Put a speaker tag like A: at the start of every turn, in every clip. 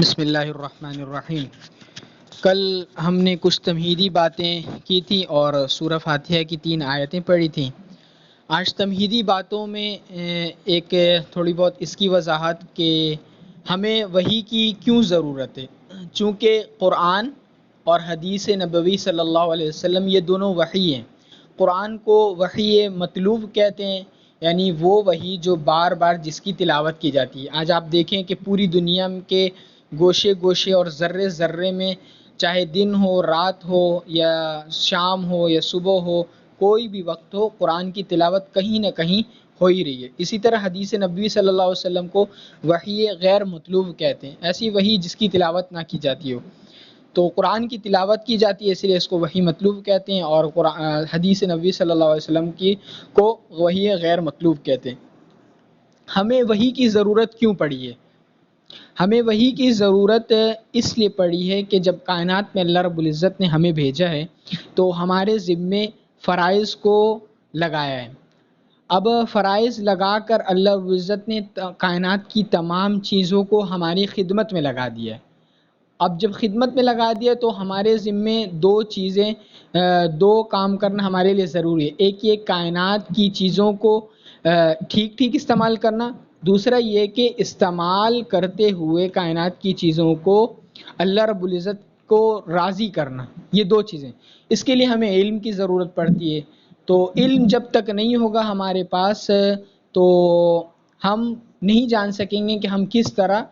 A: بسم اللہ الرحمن الرحیم۔ کل ہم نے کچھ تمہیدی باتیں کی تھیں اور سورہ فاتحہ کی 3 آیتیں پڑھی تھیں۔ آج تمہیدی باتوں میں ایک تھوڑی بہت اس کی وضاحت کہ ہمیں وحی کی کیوں ضرورت ہے، چونکہ قرآن اور حدیث نبوی صلی اللہ علیہ وسلم یہ دونوں وحی ہیں۔ قرآن کو وحی مطلوب کہتے ہیں، یعنی وہ وحی جو بار بار جس کی تلاوت کی جاتی ہے۔ آج آپ دیکھیں کہ پوری دنیا کے گوشے گوشے اور ذرے ذرے میں، چاہے دن ہو، رات ہو، یا شام ہو یا صبح ہو، کوئی بھی وقت ہو، قرآن کی تلاوت کہیں نہ کہیں ہو ہی رہی ہے۔ اسی طرح حدیث نبوی صلی اللہ علیہ وسلم کو وحی غیر مطلوب کہتے ہیں، ایسی وحی جس کی تلاوت نہ کی جاتی ہو۔ تو قرآن کی تلاوت کی جاتی ہے، اس لیے اس کو وحی مطلوب کہتے ہیں، اور حدیث نبوی صلی اللہ علیہ وسلم کو وحی غیر مطلوب کہتے ہیں۔ ہمیں وحی کی ضرورت کیوں پڑی ہے؟ ہمیں وحی کی ضرورت اس لیے پڑی ہے کہ جب کائنات میں اللہ رب العزت نے ہمیں بھیجا ہے تو ہمارے ذمے فرائض کو لگایا ہے۔ اب فرائض لگا کر اللہ رب العزت نے کائنات کی تمام چیزوں کو ہماری خدمت میں لگا دیا ہے۔ اب جب خدمت میں لگا دیا تو ہمارے ذمے دو کام کرنا ہمارے لیے ضروری ہے۔ ایک یہ کائنات کی چیزوں کو ٹھیک استعمال کرنا، دوسرا یہ کہ استعمال کرتے ہوئے کائنات کی چیزوں کو اللہ رب العزت کو راضی کرنا۔ یہ 2 چیزیں، اس کے لیے ہمیں علم کی ضرورت پڑتی ہے۔ تو علم جب تک نہیں ہوگا ہمارے پاس تو ہم نہیں جان سکیں گے کہ ہم کس طرح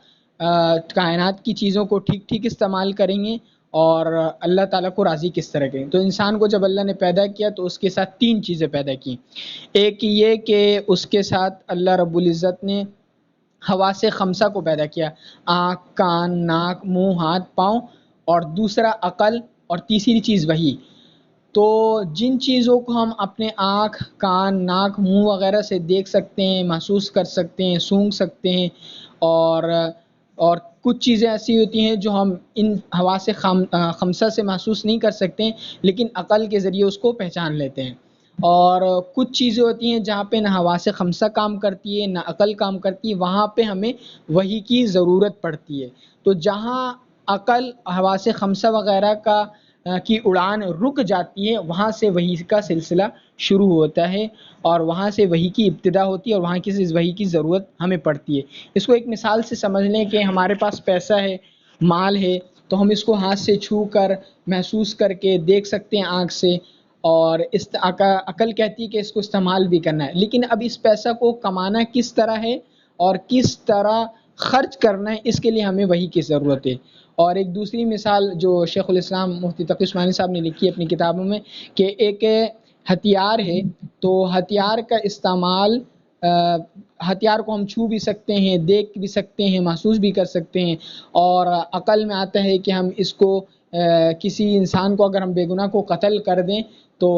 A: کائنات کی چیزوں کو ٹھیک استعمال کریں گے اور اللہ تعالیٰ کو راضی کس طرح کریں گے۔ تو انسان کو جب اللہ نے پیدا کیا تو اس کے ساتھ 3 چیزیں پیدا کی۔ ایک یہ کہ اس کے ساتھ اللہ رب العزت نے حواس خمسہ کو پیدا کیا، آنکھ، کان، ناک، منہ، ہاتھ، پاؤں، اور دوسرا عقل، اور تیسری چیز وحی۔ تو جن چیزوں کو ہم اپنے آنکھ، کان، ناک، منہ وغیرہ سے دیکھ سکتے ہیں، محسوس کر سکتے ہیں، سونگھ سکتے ہیں، اور کچھ چیزیں ایسی ہوتی ہیں جو ہم ان حواس خمسہ سے محسوس نہیں کر سکتے ہیں لیکن عقل کے ذریعے اس کو پہچان لیتے ہیں، اور کچھ چیزیں ہوتی ہیں جہاں پہ نہ حواس خمسہ کام کرتی ہے نہ عقل کام کرتی ہے، وہاں پہ ہمیں وحی کی ضرورت پڑتی ہے۔ تو جہاں عقل، حواس خمسہ وغیرہ کی اڑان رک جاتی ہے، وہاں سے وحی کا سلسلہ شروع ہوتا ہے اور وہاں سے وحی کی ابتدا ہوتی ہے اور وہاں کی وحی کی ضرورت ہمیں پڑتی ہے۔ اس کو ایک مثال سے سمجھ لیں کہ ہمارے پاس پیسہ ہے، مال ہے، تو ہم اس کو ہاتھ سے چھو کر، محسوس کر کے دیکھ سکتے ہیں آنکھ سے، اور عقل کہتی ہے کہ اس کو استعمال بھی کرنا ہے، لیکن اب اس پیسہ کو کمانا کس طرح ہے اور کس طرح خرچ کرنا ہے، اس کے لیے ہمیں وحی کی ضرورت ہے۔ اور ایک دوسری مثال جو شیخ الاسلام مفتی تقی عثمانی صاحب نے لکھی اپنی کتابوں میں، کہ ایک ہتھیار ہے، تو ہتھیار کا استعمال، ہتھیار کو ہم چھو بھی سکتے ہیں، دیکھ بھی سکتے ہیں، محسوس بھی کر سکتے ہیں، اور عقل میں آتا ہے کہ ہم اس کو کسی انسان کو اگر ہم بے گناہ کو قتل کر دیں تو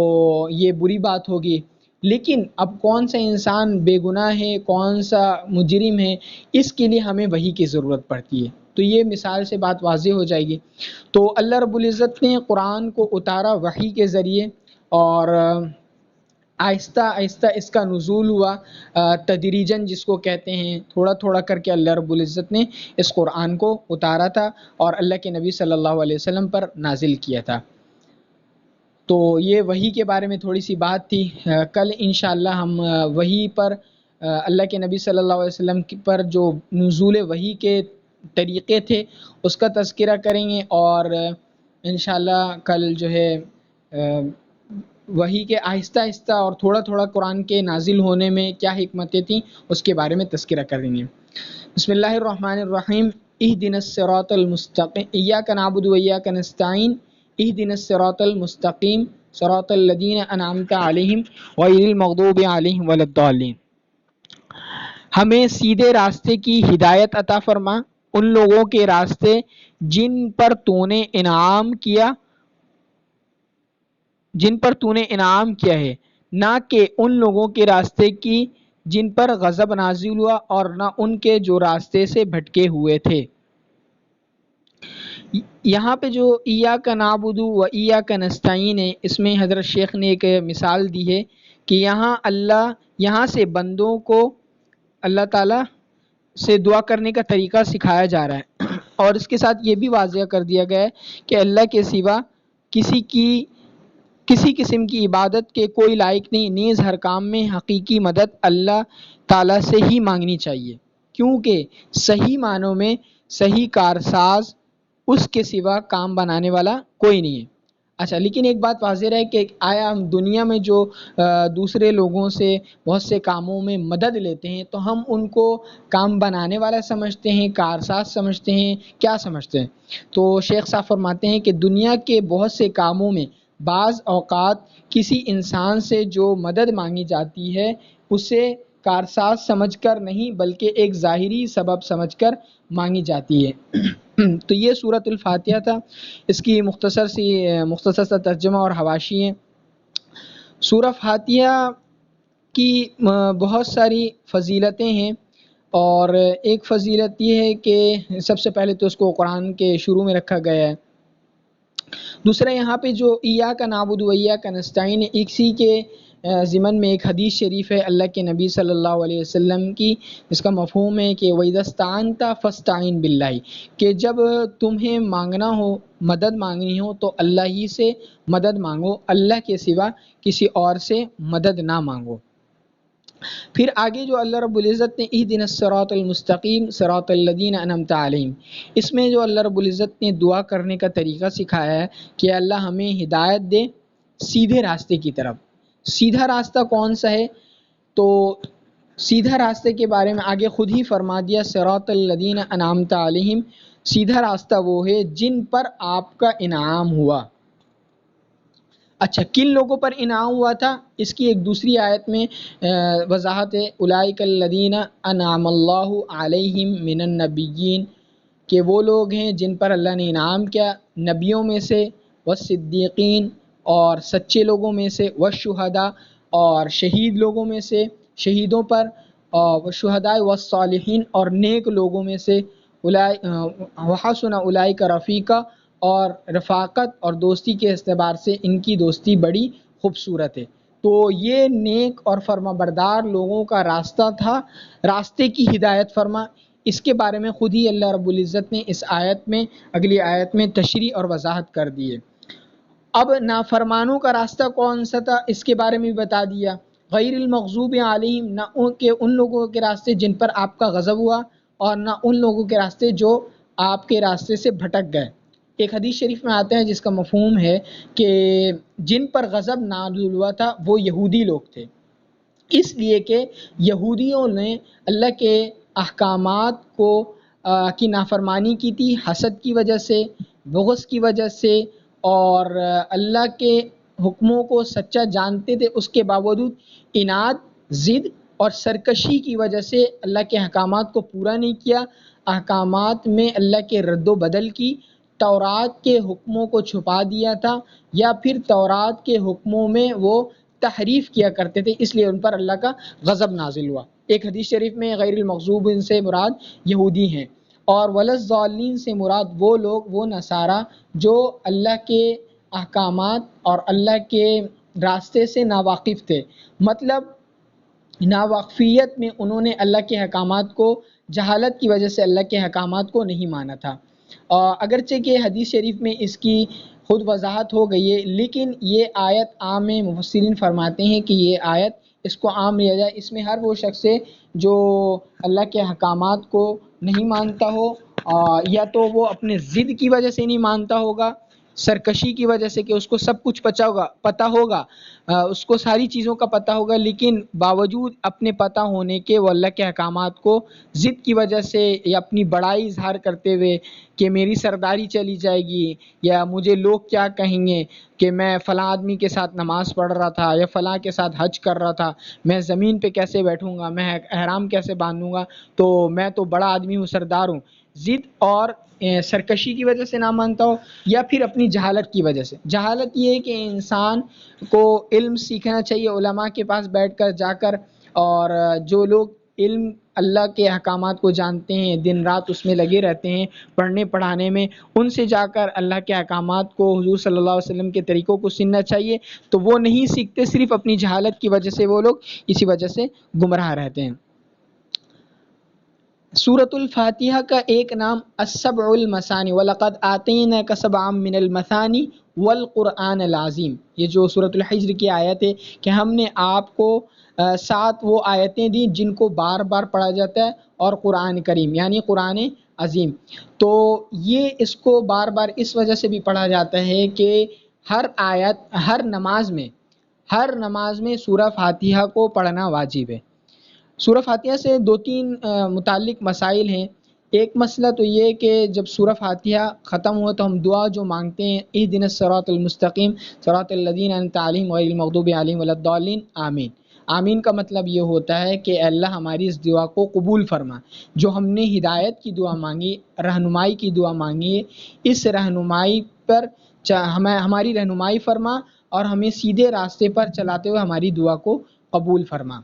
A: یہ بری بات ہوگی، لیکن اب کون سا انسان بے گناہ ہے، کون سا مجرم ہے، اس کے لیے ہمیں وحی کی ضرورت پڑتی ہے۔ تو یہ مثال سے بات واضح ہو جائے گی۔ تو اللہ رب العزت نے قرآن کو اتارا وحی کے ذریعے، اور آہستہ آہستہ اس کا نزول ہوا، تدریجاً جس کو کہتے ہیں، تھوڑا کر کے اللہ رب العزت نے اس قرآن کو اتارا تھا اور اللہ کے نبی صلی اللہ علیہ وسلم پر نازل کیا تھا۔ تو یہ وحی کے بارے میں تھوڑی سی بات تھی۔ کل انشاءاللہ ہم وحی پر، اللہ کے نبی صلی اللہ علیہ وسلم پر جو نزول وحی کے طریقے تھے اس کا تذکرہ کریں گے، اور انشاءاللہ کل جو ہے وحی کے آہستہ آہستہ اور تھوڑا قرآن کے نازل ہونے میں کیا حکمتیں تھیں اس کے بارے میں تذکرہ کریں گے۔ بسم اللہ الرحمن الرحیم۔ اہدنا الصراط المستقیم، ایاک نعبد و ایاک نستعین، اہدنا الصراط المستقیم صراط الذین انعمت علیہم غیر المغضوب علیہم ولا الضالین۔ ہمیں سیدھے راستے کی ہدایت عطا فرما، ان لوگوں کے راستے جن پر تو نے انعام کیا ہے، نہ کہ ان لوگوں کے راستے کی جن پر غضب نازل ہوا، اور نہ ان کے جو راستے سے بھٹکے ہوئے تھے۔ یہاں پہ جو ایاک نعبد و ایاک نستعین ہے، اس میں حضرت شیخ نے ایک مثال دی ہے کہ یہاں سے بندوں کو اللہ تعالیٰ سے دعا کرنے کا طریقہ سکھایا جا رہا ہے۔ اور اس کے ساتھ یہ بھی واضح کر دیا گیا ہے کہ اللہ کے سوا کسی قسم کی عبادت کے کوئی لائق نہیں، نیز ہر کام میں حقیقی مدد اللہ تعالیٰ سے ہی مانگنی چاہیے، کیونکہ صحیح معنوں میں صحیح کارساز اس کے سوا کام بنانے والا کوئی نہیں ہے۔ اچھا، لیکن ایک بات واضح ہے کہ آیا ہم دنیا میں جو دوسرے لوگوں سے بہت سے کاموں میں مدد لیتے ہیں تو ہم ان کو کام بنانے والا سمجھتے ہیں، کارساز سمجھتے ہیں، کیا سمجھتے ہیں؟ تو شیخ صاحب فرماتے ہیں کہ دنیا کے بہت سے کاموں میں بعض اوقات کسی انسان سے جو مدد مانگی جاتی ہے اسے کارساز سمجھ کر نہیں بلکہ ایک ظاہری سبب سمجھ کر مانگی جاتی ہے۔ تو یہ سورۃ الفاتحہ تھا، اس کی مختصر سا ترجمہ اور حواشی ہیں۔ سورہ فاتحہ کی بہت ساری فضیلتیں ہیں، اور ایک فضیلت یہ ہے کہ سب سے پہلے تو اس کو قرآن کے شروع میں رکھا گیا ہے۔ دوسرا یہاں پہ جو ایاک نعبد و ایاک نستعین، اسی کے ضمن میں ایک حدیث شریف ہے اللہ کے نبی صلی اللہ علیہ وسلم کی، اس کا مفہوم ہے کہ وَإِذَا اسْتَعَنْتَ فَاسْتَعِنْ بِاللَّهِ، کہ جب تمہیں مانگنا ہو، مدد مانگنی ہو تو اللہ ہی سے مدد مانگو، اللہ کے سوا کسی اور سے مدد نہ مانگو۔ پھر آگے جو اللہ رب العزت نے اہدنا الصراط المستقیم صراط الذین انعمت علیہم، اس میں جو اللہ رب العزت نے دعا کرنے کا طریقہ سکھایا ہے کہ اللہ ہمیں ہدایت دے سیدھے راستے کی طرف۔ سیدھا راستہ کون سا ہے؟ تو سیدھا راستے کے بارے میں آگے خود ہی فرما دیا، صراط الذین انعمت علیہم، سیدھا راستہ وہ ہے جن پر آپ کا انعام ہوا۔ اچھا، کن لوگوں پر انعام ہوا تھا؟ اس کی ایک دوسری آیت میں وضاحت ہے، اولئک الذین انعم اللہ علیہم من النبیین، کہ وہ لوگ ہیں جن پر اللہ نے انعام کیا نبیوں میں سے، والصدیقین، اور سچے لوگوں میں سے، والشہداء، اور شہید لوگوں میں سے، شہیدوں پر، والشہداء والصالحین، اور نیک لوگوں میں سے، وحسن اولئک رفیقا، اور رفاقت اور دوستی کے اعتبار سے ان کی دوستی بڑی خوبصورت ہے۔ تو یہ نیک اور فرما بردار لوگوں کا راستہ تھا، راستے کی ہدایت فرما، اس کے بارے میں خود ہی اللہ رب العزت نے اس آیت میں، اگلی آیت میں تشریح اور وضاحت کر دی ہے۔ اب نافرمانوں کا راستہ کون سا تھا اس کے بارے میں بھی بتا دیا، غیر المغضوب علیہم، نہ ان لوگوں کے راستے جن پر آپ کا غضب ہوا، اور نہ ان لوگوں کے راستے جو آپ کے راستے سے بھٹک گئے۔ ایک حدیث شریف میں آتا ہے جس کا مفہوم ہے کہ جن پر غضب نازل ہوا تھا وہ یہودی لوگ تھے، اس لیے کہ یہودیوں نے اللہ کے احکامات کی نافرمانی کی تھی، حسد کی وجہ سے، بغض کی وجہ سے، اور اللہ کے حکموں کو سچا جانتے تھے، اس کے باوجود عناد، ضد اور سرکشی کی وجہ سے اللہ کے احکامات کو پورا نہیں کیا، احکامات میں اللہ کے رد و بدل کی، تورات کے حکموں کو چھپا دیا تھا، یا پھر تورات کے حکموں میں وہ تحریف کیا کرتے تھے، اس لیے ان پر اللہ کا غضب نازل ہوا۔ ایک حدیث شریف میں غیر المغضوب سے مراد یہودی ہیں، اور وَلَضَّالِّینَ سے مراد وہ لوگ، وہ نصارہ جو اللہ کے احکامات اور اللہ کے راستے سے ناواقف تھے، مطلب ناواقفیت میں انہوں نے اللہ کے احکامات کو، جہالت کی وجہ سے اللہ کے احکامات کو نہیں مانا تھا۔ اگرچہ کہ حدیث شریف میں اس کی خود وضاحت ہو گئی ہے، لیکن یہ آیت عام ہے، مفسرین فرماتے ہیں کہ یہ آیت اس کو عام لیا جائے، اس میں ہر وہ شخص ہے جو اللہ کے احکامات کو نہیں مانتا ہو، یا تو وہ اپنے ضد کی وجہ سے نہیں مانتا ہوگا، سرکشی کی وجہ سے کہ اس کو سب کچھ پتہ ہوگا، اس کو ساری چیزوں کا پتہ ہوگا، لیکن باوجود اپنے پتہ ہونے کے وہ اللہ کے احکامات کو ضد کی وجہ سے یا اپنی بڑائی اظہار کرتے ہوئے کہ میری سرداری چلی جائے گی، یا مجھے لوگ کیا کہیں گے کہ میں فلاں آدمی کے ساتھ نماز پڑھ رہا تھا یا فلاں کے ساتھ حج کر رہا تھا، میں زمین پہ کیسے بیٹھوں گا، میں احرام کیسے باندھوں گا، تو میں تو بڑا آدمی ہوں، سردار ہوں، ضد اور سرکشی کی وجہ سے نہ مانتا ہو، یا پھر اپنی جہالت کی وجہ سے۔ جہالت یہ ہے کہ انسان کو علم سیکھنا چاہیے علماء کے پاس بیٹھ کر جا کر، اور جو لوگ علم اللہ کے احکامات کو جانتے ہیں، دن رات اس میں لگے رہتے ہیں پڑھنے پڑھانے میں، ان سے جا کر اللہ کے احکامات کو، حضور صلی اللہ علیہ وسلم کے طریقوں کو سننا چاہیے، تو وہ نہیں سیکھتے، صرف اپنی جہالت کی وجہ سے وہ لوگ اسی وجہ سے گمراہ رہتے ہیں۔ سورۃ الفاتحہ کا ایک نام السبع المثانی وَلَقَدْ آتَيْنَاكَ سَبْعًا مِّنَ الْمَثَانِي وَالْقُرْآنِ الْعَظِيمِ، یہ جو سورۃ الحجر کی آیت ہے کہ ہم نے آپ کو 7 وہ آیتیں دی جن کو بار بار پڑھا جاتا ہے، اور قرآن کریم یعنی قرآن عظیم. تو یہ اس کو بار بار اس وجہ سے بھی پڑھا جاتا ہے کہ ہر آیت ہر نماز میں سورہ فاتحہ کو پڑھنا واجب ہے. سورہ فاتحہ سے 2-3 متعلق مسائل ہیں. ایک مسئلہ تو یہ کہ جب سورہ فاتحہ ختم ہو تو ہم دعا جو مانگتے ہیں اہدنا الصراط المستقیم صراط الذین انعمت علیہم غیر المغضوب علیہم ولا الضالین آمین. آمین کا مطلب یہ ہوتا ہے کہ اللہ ہماری اس دعا کو قبول فرما. جو ہم نے ہدایت کی دعا مانگی، رہنمائی کی دعا مانگی ہے، اس رہنمائی پر ہماری رہنمائی فرما اور ہمیں سیدھے راستے پر چلاتے ہوئے ہماری دعا کو قبول فرما.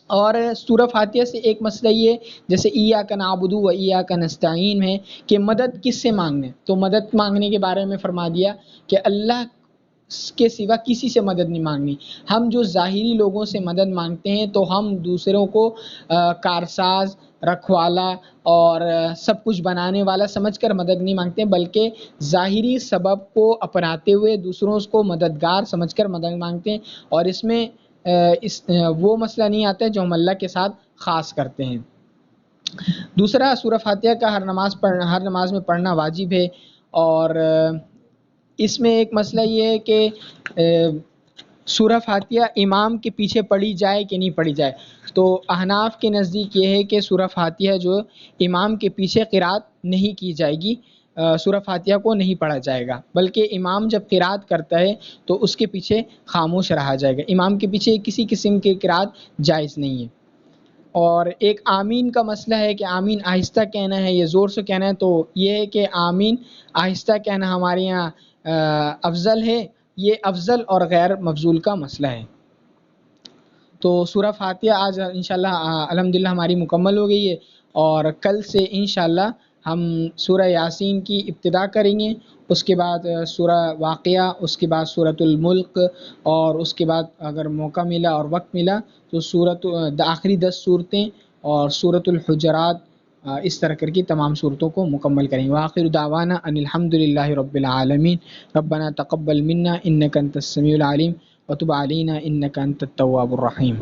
A: اور سورہ فاتحہ سے ایک مسئلہ یہ جیسے ایاک نعبد و ایاک نستعین ہے کہ مدد کس سے مانگنے، تو مدد مانگنے کے بارے میں فرما دیا کہ اللہ کے سوا کسی سے مدد نہیں مانگنی. ہم جو ظاہری لوگوں سے مدد مانگتے ہیں تو ہم دوسروں کو کارساز، رکھوالا اور سب کچھ بنانے والا سمجھ کر مدد نہیں مانگتے، بلکہ ظاہری سبب کو اپناتے ہوئے دوسروں کو مددگار سمجھ کر مدد مانگتے ہیں. اور اس میں وہ مسئلہ نہیں آتا ہے جو ہم اللہ کے ساتھ خاص کرتے ہیں. دوسرا، سورہ فاتحہ کا ہر نماز میں پڑھنا واجب ہے. اور اس میں ایک مسئلہ یہ ہے کہ سورہ فاتحہ امام کے پیچھے پڑھی جائے کہ نہیں پڑھی جائے. تو احناف کے نزدیک یہ ہے کہ سورہ فاتحہ جو امام کے پیچھے قرات نہیں کی جائے گی، سورہ فاتحہ کو نہیں پڑھا جائے گا، بلکہ امام جب قرات کرتا ہے تو اس کے پیچھے خاموش رہا جائے گا. امام کے پیچھے کسی قسم کی قرات جائز نہیں ہے. اور ایک آمین کا مسئلہ ہے کہ آمین آہستہ کہنا ہے یا زور سے کہنا ہے. تو یہ ہے کہ آمین آہستہ کہنا ہمارے یہاں افضل ہے. یہ افضل اور غیر مفضول کا مسئلہ ہے. تو سورہ فاتحہ آج انشاءاللہ الحمدللہ ہماری مکمل ہو گئی ہے، اور کل سے انشاءاللہ ہم سورہ یاسین کی ابتدا کریں گے، اس کے بعد سورہ واقعہ، اس کے بعد سورۃ الملک، اور اس کے بعد اگر موقع ملا اور وقت ملا تو آخری 10 صورتیں اور سورۃ الحجرات، اس طرح کر کے تمام صورتوں کو مکمل کریں گے. وآخر دعوانا ان الحمدللہ رب العالمین. ربنا تقبل منا انک انت السمیع العلیم وتب علینا انک انت التواب الرحیم.